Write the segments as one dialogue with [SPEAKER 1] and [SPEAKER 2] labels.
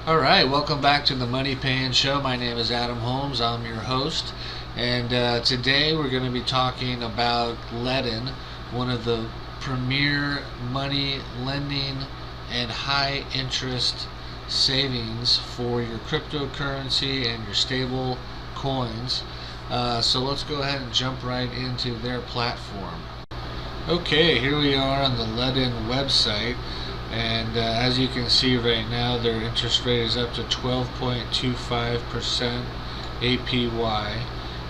[SPEAKER 1] Alright, welcome back to the Money Paying Show. My name is Adam Holmes. I'm your host. And today we're going to be talking about Ledn, one of the premier money lending and high interest savings for your cryptocurrency and your stable coins. So let's go ahead and jump right into their platform. Okay, here we are on the Ledn website. And as you can see right now, their interest rate is up to 12.25% APY,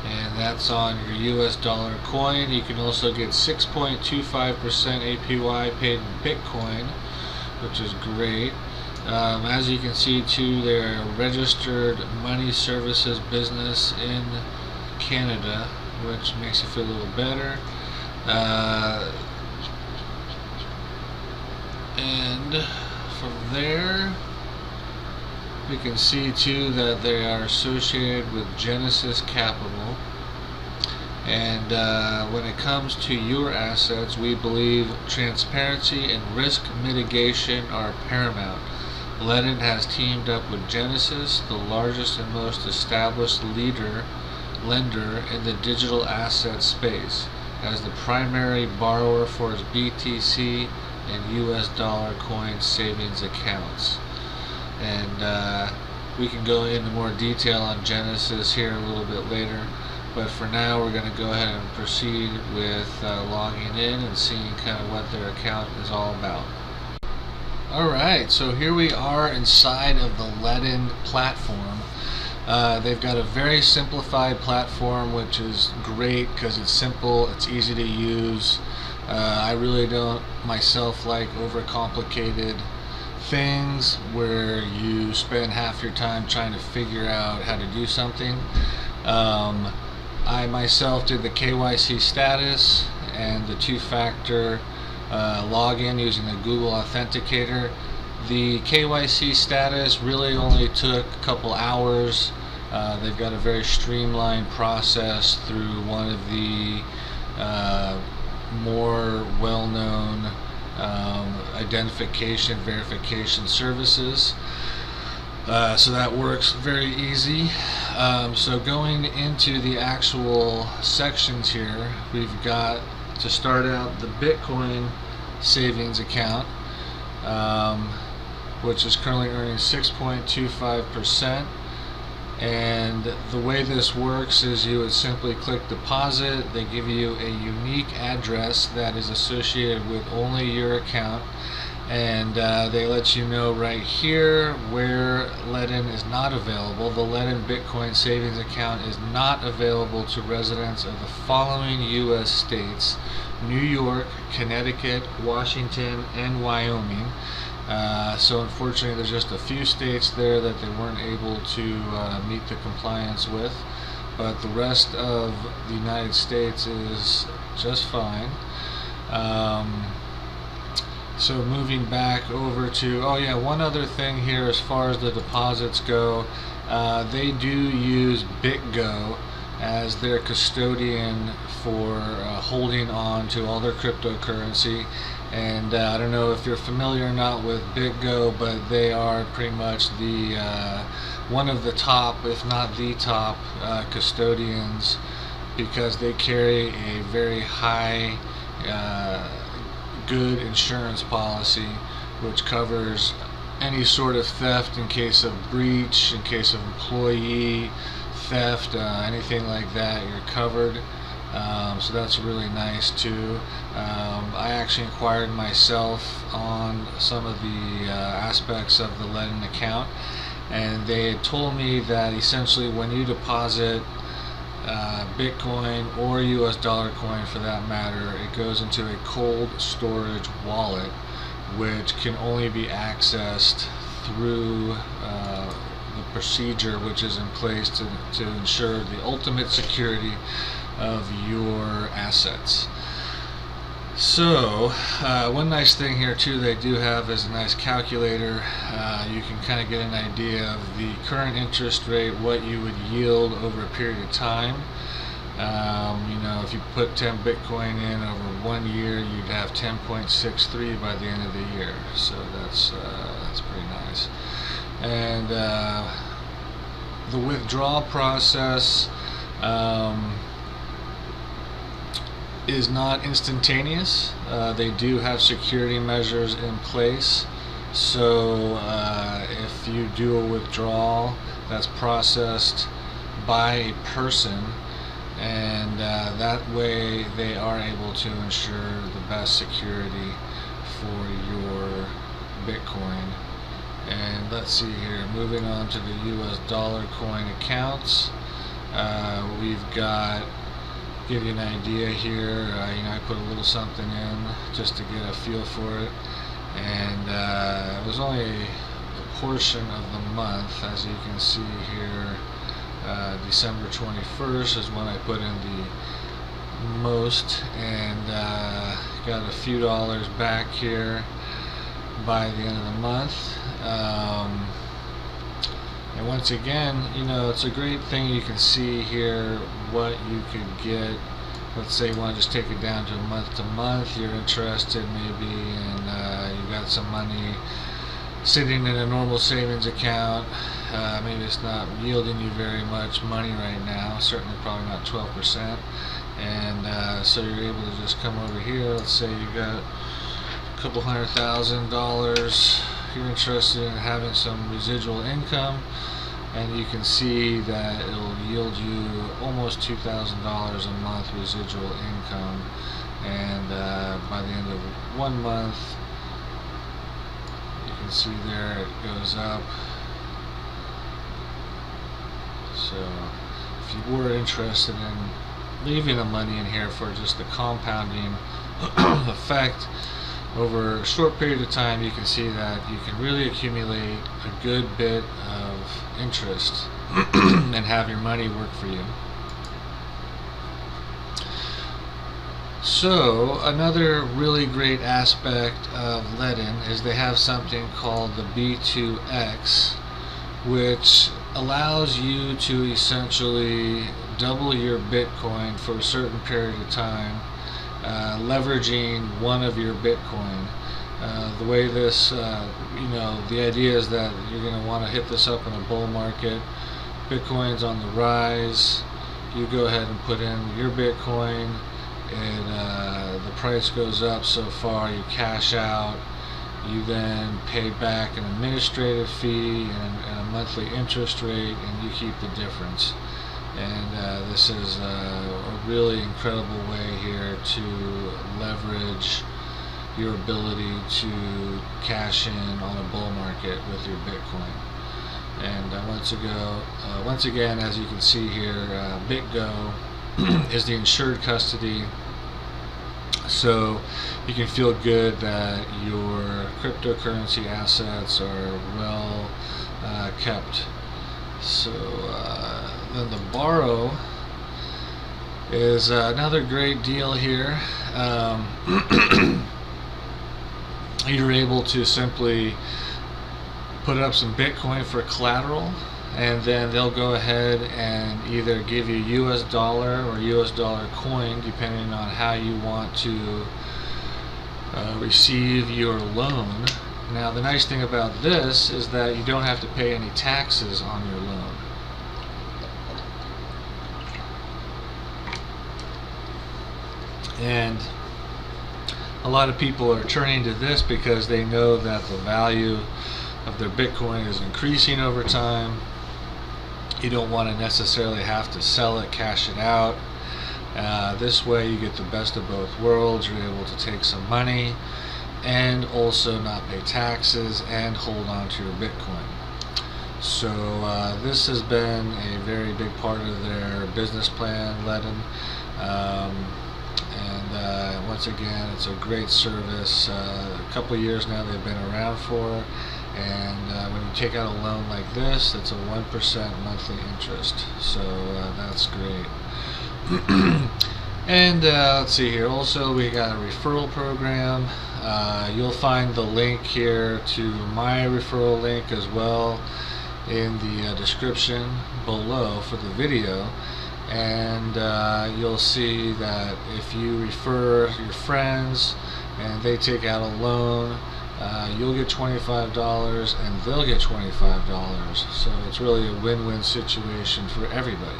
[SPEAKER 1] and that's on your US dollar coin. You can also get 6.25% APY paid in Bitcoin, which is great. As you can see too, they're a registered money services business in Canada, which makes you feel a little better. And from there we can see too that they are associated with Genesis Capital, and when it comes to your assets, we believe transparency and risk mitigation are paramount. Ledn has teamed up with Genesis, the largest and most established lender in the digital asset space, as the primary borrower for its BTC and US dollar coin savings accounts. And we can go into more detail on Genesis here a little bit later, but for now we're going to go ahead and proceed with logging in and seeing kind of what their account is all about. Alright, so here we are inside of the Ledn platform. They've got a very simplified platform, which is great because it's simple, it's easy to use. I really don't myself like overcomplicated things where you spend half your time trying to figure out how to do something. I myself did the KYC status and the two-factor login using the Google Authenticator. The KYC status really only took a couple hours. They've got a very streamlined process through one of the more well-known identification verification services, so that works very easy. So going into the actual sections here, we've got to start out the Bitcoin savings account, which is currently earning 6.25%. And the way this works is you would simply click deposit. They give you a unique address that is associated with only your account, and they let you know right here where Ledn is not available. The Ledn Bitcoin savings account is not available to residents of the following U.S. states: New York, Connecticut, Washington, and Wyoming. So unfortunately there's just a few states there that they weren't able to meet the compliance with, but the rest of the United States is just fine. So moving back over to, one other thing here as far as the deposits go, they do use BitGo as their custodian for holding on to all their cryptocurrency. And I don't know if you're familiar or not with BitGo, but they are pretty much the one of the top, if not the top, custodians, because they carry a very high good insurance policy, which covers any sort of theft in case of breach, in case of employee theft, anything like that, you're covered. So that's really nice too. I actually inquired myself on some of the aspects of the Ledn account, and they had told me that essentially when you deposit Bitcoin or US dollar coin for that matter, it goes into a cold storage wallet, which can only be accessed through the procedure which is in place to ensure the ultimate security of your assets. So one nice thing here too they do have is a nice calculator. You can kind of get an idea of the current interest rate, what you would yield over a period of time. If you put 10 Bitcoin in over 1 year, you'd have 10.63 by the end of the year. So that's pretty nice. and the withdrawal process is not instantaneous. They do have security measures in place, so if you do a withdrawal that's processed by a person, and that way they are able to ensure the best security for your Bitcoin. And let's see here, moving on to the US dollar coin accounts, we've got, give you an idea here, I put a little something in just to get a feel for it, and it was only a portion of the month. As you can see here, December 21st is when I put in the most, and got a few dollars back here by the end of the month. And once again, it's a great thing. You can see here what you could get. Let's say you want to just take it down to month to month. You're interested maybe in, you got some money sitting in a normal savings account. Maybe it's not yielding you very much money right now, certainly probably not 12%, and so you're able to just come over here. Let's say you got a couple $100,000, you're interested in having some residual income, and you can see that it'll yield you almost $2,000 a month residual income, and by the end of 1 month, you can see there it goes up. So if you were interested in leaving the money in here for just the compounding effect over a short period of time, you can see that you can really accumulate a good bit of interest and have your money work for you. So another really great aspect of Ledn is they have something called the B2X, which allows you to essentially double your Bitcoin for a certain period of time, leveraging one of your Bitcoin. The way this, the idea is that you're going to want to hit this up in a bull market. Bitcoin's on the rise. You go ahead and put in your Bitcoin, and the price goes up so far, you cash out. You then pay back an administrative fee and a monthly interest rate, and you keep the difference. And this is a really incredible way here to leverage your ability to cash in on a bull market with your Bitcoin. And once again, as you can see here, BitGo is the insured custody. So you can feel good that your cryptocurrency assets are well kept. So then the borrow is another great deal here. You're able to simply put up some Bitcoin for collateral, and then they'll go ahead and either give you US dollar or US dollar coin, depending on how you want to receive your loan. Now the nice thing about this is that you don't have to pay any taxes on your loan. And a lot of people are turning to this because they know that the value of their Bitcoin is increasing over time. You don't want to necessarily have to sell it, cash it out. This way you get the best of both worlds. You're able to take some money and also not pay taxes and hold on to your Bitcoin. So this has been a very big part of their business plan, Ledn. And once again, it's a great service. A couple of years now they've been around for, and when you take out a loan like this, it's a 1% monthly interest. So that's great. And let's see here, also we got a referral program. You'll find the link here to my referral link as well in the description below for the video. And you'll see that if you refer your friends and they take out a loan, you'll get $25 and they'll get $25. So it's really a win-win situation for everybody.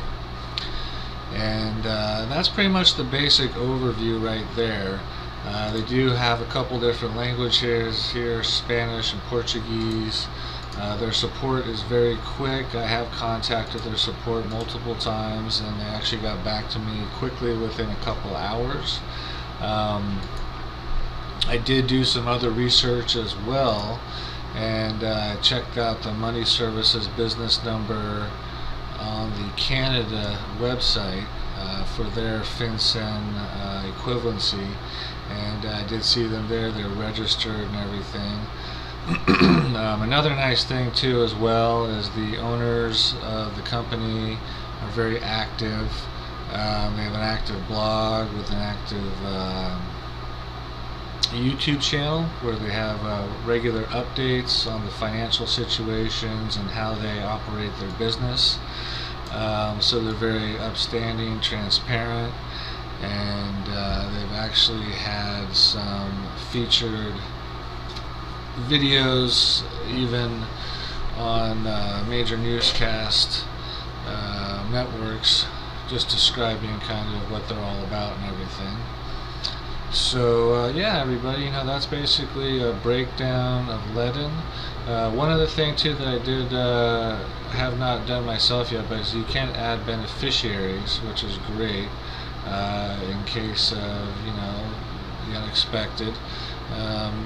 [SPEAKER 1] And that's pretty much the basic overview right there. They do have a couple different languages here, Spanish and Portuguese. Their support is very quick. I have contacted their support multiple times and they actually got back to me quickly within a couple hours. I did do some other research as well, and checked out the Money Services business number on the Canada website for their FinCEN equivalency, and I did see them there. They're registered and everything. Another nice thing too as well is the owners of the company are very active. They have an active blog with an active YouTube channel where they have regular updates on the financial situations and how they operate their business. So they're very upstanding, transparent, and they've actually had some featured videos even on major newscast networks, just describing kind of what they're all about and everything. So yeah, everybody, that's basically a breakdown of Ledn. One other thing too that I did have not done myself yet, but is you can add beneficiaries, which is great in case of the unexpected.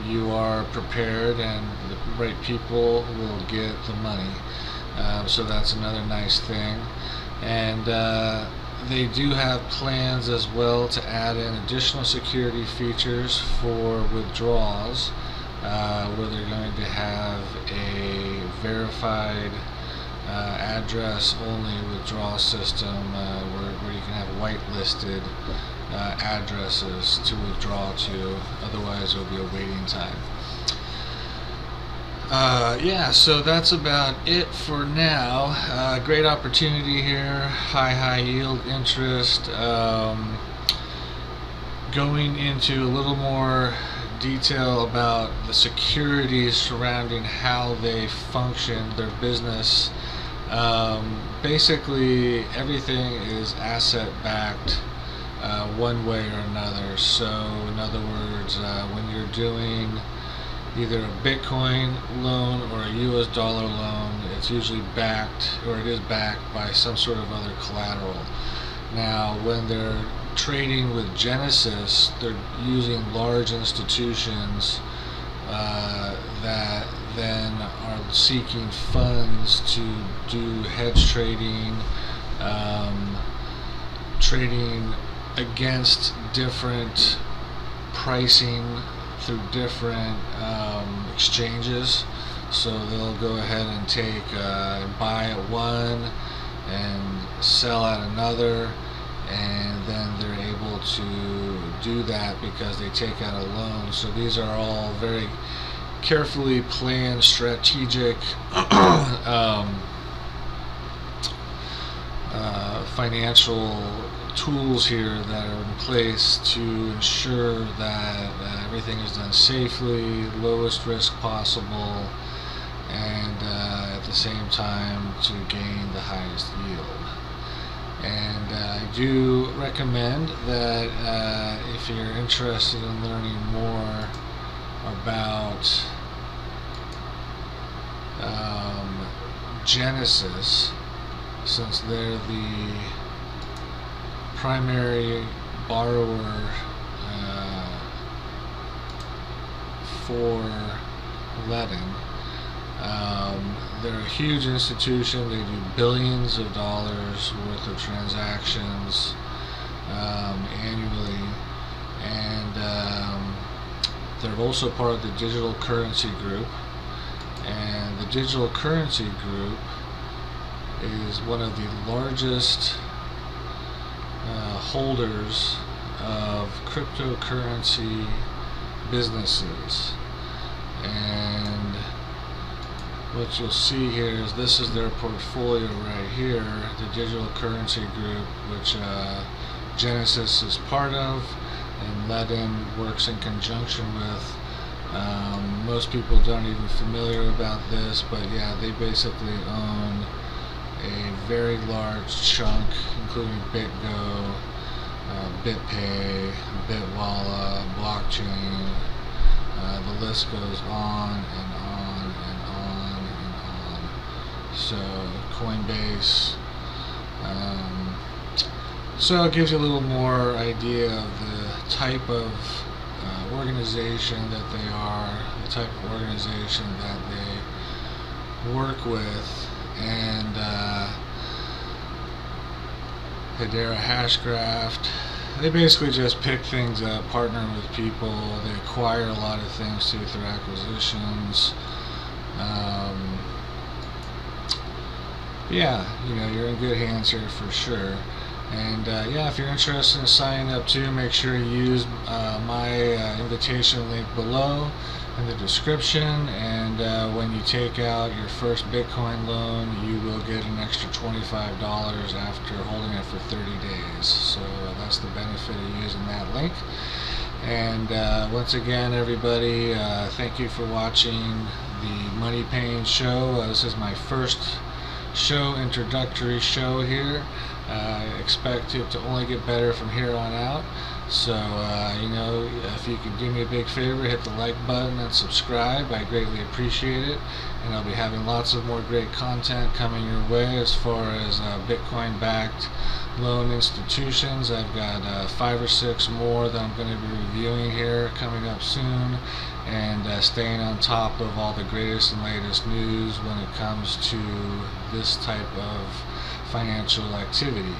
[SPEAKER 1] You are prepared, and the right people will get the money. So that's another nice thing. And they do have plans as well to add in additional security features for withdrawals, where they're going to have a verified address only withdrawal system where you can have whitelisted addresses to withdraw to, otherwise there will be a waiting time. Yeah, so that's about it for now. Great opportunity here, high yield interest. Going into a little more detail about the securities surrounding how they function, their business. Basically everything is asset backed one way or another. So in other words, when you're doing either a Bitcoin loan or a US dollar loan, it's usually backed, or it is backed by some sort of other collateral. Now when they're trading with Genesis, they're using large institutions that then are seeking funds to do hedge trading, trading against different pricing through different exchanges. So they'll go ahead and take buy at one and sell at another, and then they're able to do that because they take out a loan. So these are all very carefully planned, strategic financial tools here that are in place to ensure that everything is done safely, lowest risk possible, and at the same time to gain the highest yield. And I do recommend that if you're interested in learning more about Genesis, since they're the primary borrower for Ledn. They're a huge institution. They do billions of dollars worth of transactions annually, and they're also part of the digital currency group. And the digital currency group is one of the largest holders of cryptocurrency businesses. And what you'll see here is this is their portfolio right here, the digital currency group, which Genesis is part of, and Ledn works in conjunction with Most people aren't even familiar about this, but yeah, they basically own a very large chunk, including BitGo, BitPay, Bitwalla, blockchain. The list goes on and on and on and on. So Coinbase. So it gives you a little more idea of the type of organization that they are, the type of organization that they work with, and Hedera Hashcraft. They basically just pick things up, partner with people. They acquire a lot of things too through acquisitions. Yeah, you're in good hands here for sure. And yeah, if you're interested in signing up too, make sure you use my invitation link below in the description. And when you take out your first Bitcoin loan, you will get an extra $25 after holding it for 30 days. So that's the benefit of using that link. And once again, everybody, thank you for watching the Money Pain Show. This is my first introductory show here. Expect it to only get better from here on out. So if you could do me a big favor, hit the like button and subscribe. I greatly appreciate it, and I'll be having lots of more great content coming your way as far as Bitcoin backed loan institutions. I've got 5 or 6 more that I'm going to be reviewing here coming up soon, and staying on top of all the greatest and latest news when it comes to this type of financial activity.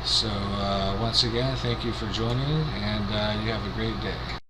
[SPEAKER 1] So once again, thank you for joining, and you have a great day.